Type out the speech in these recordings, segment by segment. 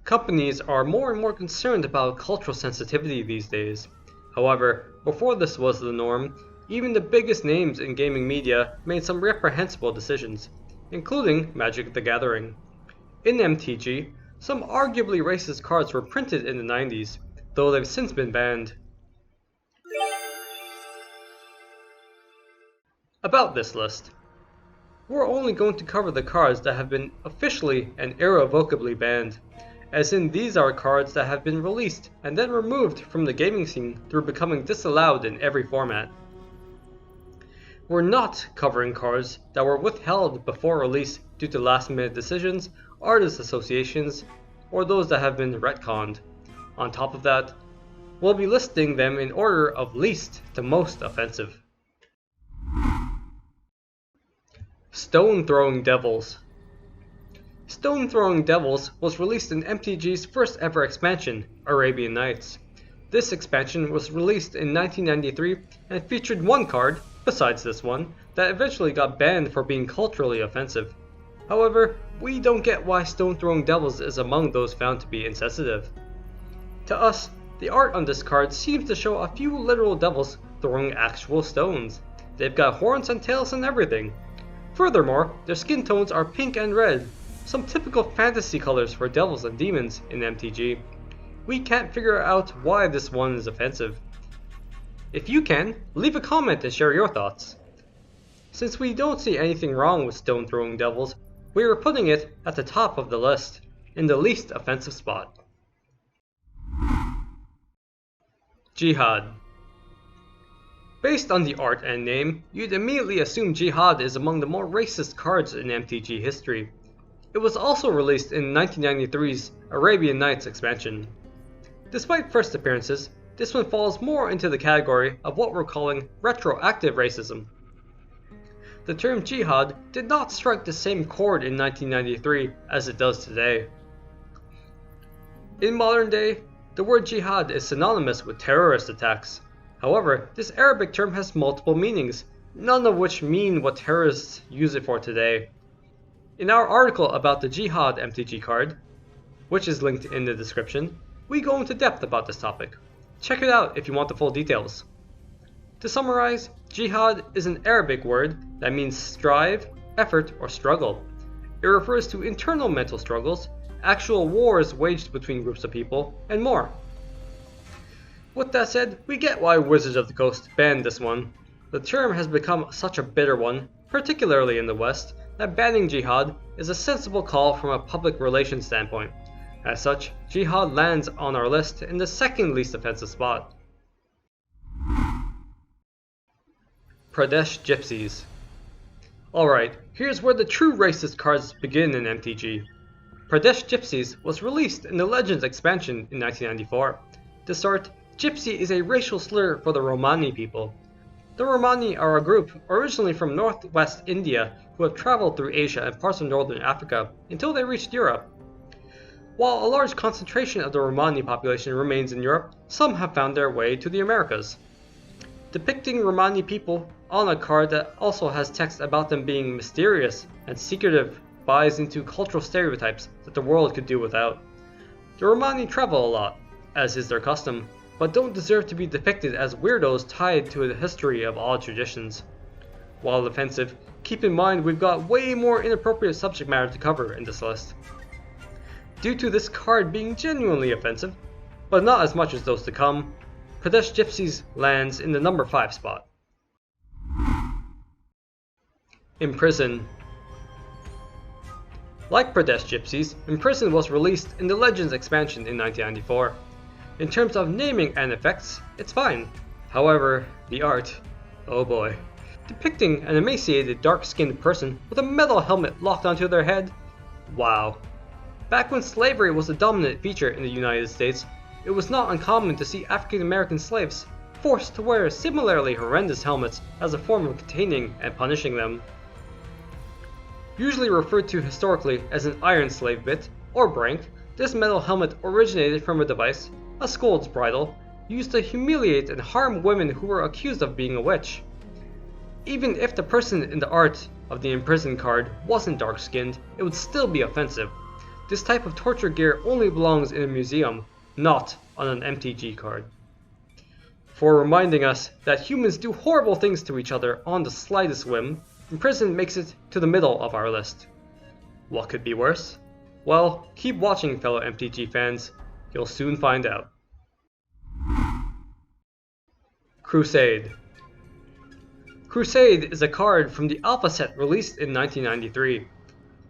Companies are more and more concerned about cultural sensitivity these days. However, before this was the norm, even the biggest names in gaming media made some reprehensible decisions, including Magic the Gathering. In MTG, some arguably racist cards were printed in the 90s, though they've since been banned. About this list. We're only going to cover the cards that have been officially and irrevocably banned, as in these are cards that have been released and then removed from the gaming scene through becoming disallowed in every format. We're not covering cards that were withheld before release due to last minute decisions, artist associations, or those that have been retconned. On top of that, we'll be listing them in order of least to most offensive. Stone Throwing Devils. Stone Throwing Devils was released in MTG's first ever expansion, Arabian Nights. This expansion was released in 1993 and featured one card, besides this one, that eventually got banned for being culturally offensive. However, we don't get why Stone Throwing Devils is among those found to be insensitive. To us, the art on this card seems to show a few literal devils throwing actual stones. They've got horns and tails and everything. Furthermore, their skin tones are pink and red, some typical fantasy colors for devils and demons in MTG. We can't figure out why this one is offensive. If you can, leave a comment and share your thoughts. Since we don't see anything wrong with Stone Throwing Devils, we are putting it at the top of the list, in the least offensive spot. Jihad. Based on the art and name, you'd immediately assume Jihad is among the more racist cards in MTG history. It was also released in 1993's Arabian Nights expansion. Despite first appearances, this one falls more into the category of what we're calling retroactive racism. The term Jihad did not strike the same chord in 1993 as it does today. In modern day, the word Jihad is synonymous with terrorist attacks. However, this Arabic term has multiple meanings, none of which mean what terrorists use it for today. In our article about the Jihad MTG card, which is linked in the description, we go into depth about this topic. Check it out if you want the full details. To summarize, Jihad is an Arabic word that means strive, effort, or struggle. It refers to internal mental struggles, actual wars waged between groups of people, and more. With that said, we get why Wizards of the Coast banned this one. The term has become such a bitter one, particularly in the West, that banning Jihad is a sensible call from a public relations standpoint. As such, Jihad lands on our list in the second least offensive spot. Pradesh Gypsies. Alright, here's where the true racist cards begin in MTG. Pradesh Gypsies was released in the Legends expansion in 1994. To start, Gypsy is a racial slur for the Romani people. The Romani are a group originally from northwest India who have traveled through Asia and parts of northern Africa until they reached Europe. While a large concentration of the Romani population remains in Europe, some have found their way to the Americas. Depicting Romani people on a card that also has text about them being mysterious and secretive buys into cultural stereotypes that the world could do without. The Romani travel a lot, as is their custom, but don't deserve to be depicted as weirdos tied to a history of odd traditions. While offensive, keep in mind we've got way more inappropriate subject matter to cover in this list. Due to this card being genuinely offensive, but not as much as those to come, Pradesh Gypsies lands in the number 5 spot. Imprison. Like Pradesh Gypsies, Imprison was released in the Legends expansion in 1994. In terms of naming and effects, it's fine. However, the art, oh boy. Depicting an emaciated dark-skinned person with a metal helmet locked onto their head? Wow. Back when slavery was the dominant feature in the United States, it was not uncommon to see African American slaves forced to wear similarly horrendous helmets as a form of containing and punishing them. Usually referred to historically as an iron slave bit, or brank, this metal helmet originated from a device, a scold's bridle, used to humiliate and harm women who were accused of being a witch. Even if the person in the art of the Imprison card wasn't dark-skinned, it would still be offensive. This type of torture gear only belongs in a museum, not on an MTG card. For reminding us that humans do horrible things to each other on the slightest whim, Imprison makes it to the middle of our list. What could be worse? Well, keep watching, fellow MTG fans. You'll soon find out. Crusade. Crusade is a card from the alpha set released in 1993.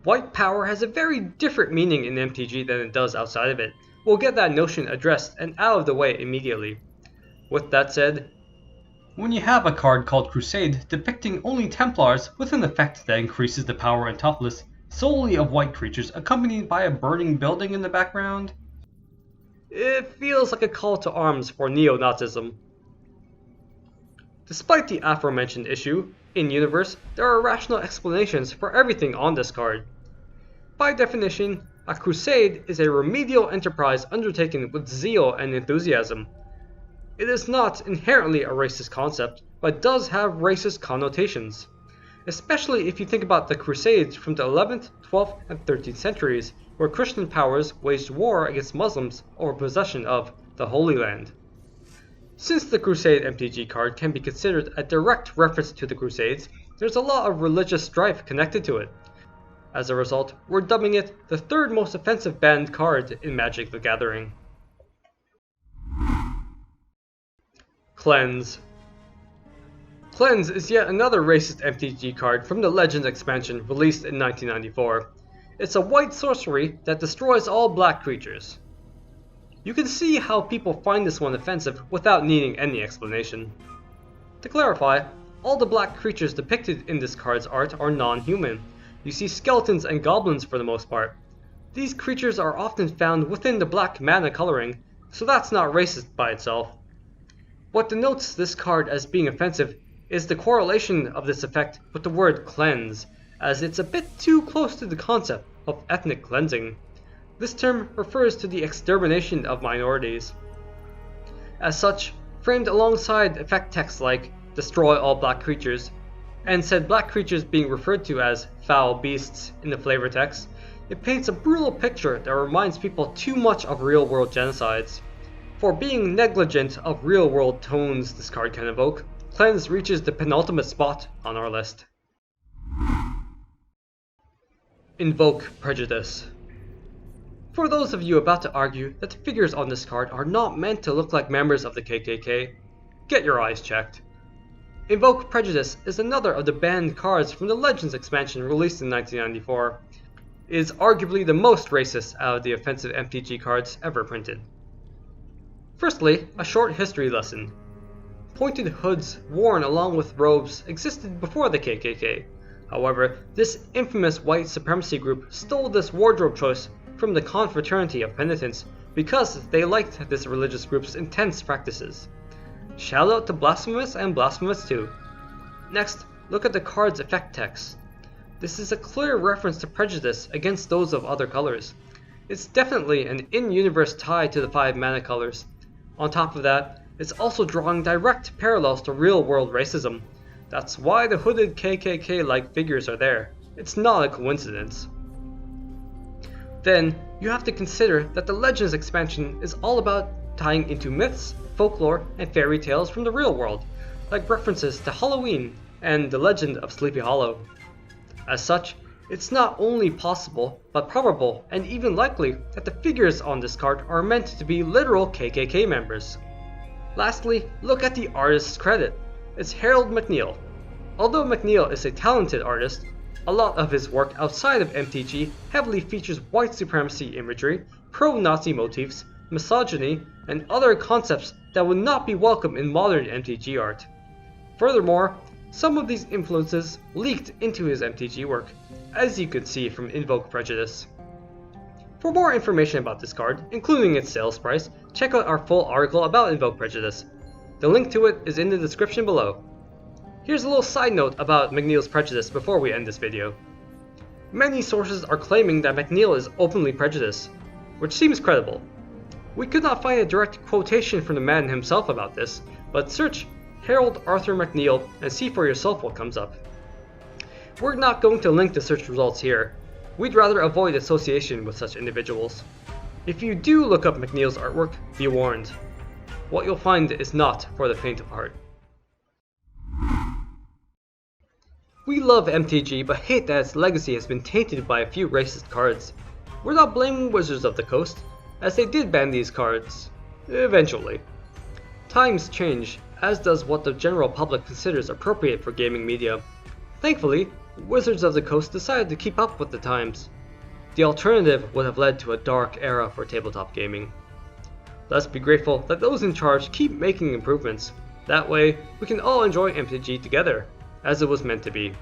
White power has a very different meaning in MTG than it does outside of it. We'll get that notion addressed and out of the way immediately. With that said, when you have a card called Crusade depicting only Templars with an effect that increases the power and toughness solely of white creatures accompanied by a burning building in the background, it feels like a call to arms for neo-Nazism. Despite the aforementioned issue, in universe, there are rational explanations for everything on this card. By definition, a crusade is a remedial enterprise undertaken with zeal and enthusiasm. It is not inherently a racist concept, but does have racist connotations, especially if you think about the Crusades from the 11th, 12th, and 13th centuries, where Christian powers waged war against Muslims over possession of the Holy Land. Since the Crusade MTG card can be considered a direct reference to the Crusades, there's a lot of religious strife connected to it. As a result, we're dubbing it the third most offensive banned card in Magic the Gathering. Cleanse. Cleanse is yet another racist MTG card from the Legends expansion released in 1994. It's a white sorcery that destroys all black creatures. You can see how people find this one offensive without needing any explanation. To clarify, all the black creatures depicted in this card's art are non-human. You see skeletons and goblins for the most part. These creatures are often found within the black mana coloring, so that's not racist by itself. What denotes this card as being offensive is the correlation of this effect with the word cleanse, as it's a bit too close to the concept of ethnic cleansing. This term refers to the extermination of minorities. As such, framed alongside effect text like destroy all black creatures, and said black creatures being referred to as foul beasts in the flavor text, it paints a brutal picture that reminds people too much of real-world genocides. For being negligent of real-world tones this card can evoke, Cleanse reaches the penultimate spot on our list. Invoke Prejudice. For those of you about to argue that the figures on this card are not meant to look like members of the KKK, get your eyes checked. Invoke Prejudice is another of the banned cards from the Legends expansion released in 1994. It is arguably the most racist out of the offensive MTG cards ever printed. Firstly, a short history lesson. Pointed hoods worn along with robes existed before the KKK. However, this infamous white supremacy group stole this wardrobe choice from the Confraternity of Penitents because they liked this religious group's intense practices. Shout out to Blasphemous and Blasphemous 2. Next, look at the card's effect text. This is a clear reference to prejudice against those of other colors. It's definitely an in-universe tie to the 5 mana colors. On top of that, it's also drawing direct parallels to real-world racism. That's why the hooded KKK-like figures are there. It's not a coincidence. Then, you have to consider that the Legends expansion is all about tying into myths, folklore, and fairy tales from the real world, like references to Halloween and the legend of Sleepy Hollow. As such, it's not only possible, but probable and even likely that the figures on this card are meant to be literal KKK members. Lastly, look at the artist's credit. It's Harold McNeil. Although McNeil is a talented artist, a lot of his work outside of MTG heavily features white supremacy imagery, pro-Nazi motifs, misogyny, and other concepts that would not be welcome in modern MTG art. Furthermore, some of these influences leaked into his MTG work, as you can see from Invoke Prejudice. For more information about this card, including its sales price, check out our full article about Invoke Prejudice. The link to it is in the description below. Here's a little side note about McNeil's prejudice before we end this video. Many sources are claiming that McNeil is openly prejudiced, which seems credible. We could not find a direct quotation from the man himself about this, but search Harold Arthur McNeil and see for yourself what comes up. We're not going to link the search results here. We'd rather avoid association with such individuals. If you do look up McNeil's artwork, be warned. What you'll find is not for the faint of heart. We love MTG, but hate that its legacy has been tainted by a few racist cards. We're not blaming Wizards of the Coast, as they did ban these cards. Eventually. Times change, as does what the general public considers appropriate for gaming media. Thankfully, Wizards of the Coast decided to keep up with the times. The alternative would have led to a dark era for tabletop gaming. Let's be grateful that those in charge keep making improvements. That way, we can all enjoy MTG together, as it was meant to be.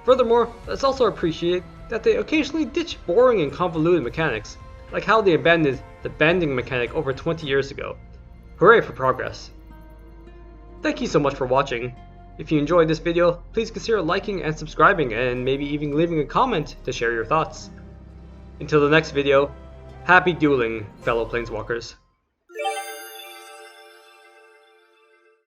Furthermore, let's also appreciate that they occasionally ditch boring and convoluted mechanics, like how they abandoned the banding mechanic over 20 years ago. Hooray for progress. Thank you so much for watching. If you enjoyed this video, please consider liking and subscribing, and maybe even leaving a comment to share your thoughts. Until the next video, happy dueling, fellow Planeswalkers.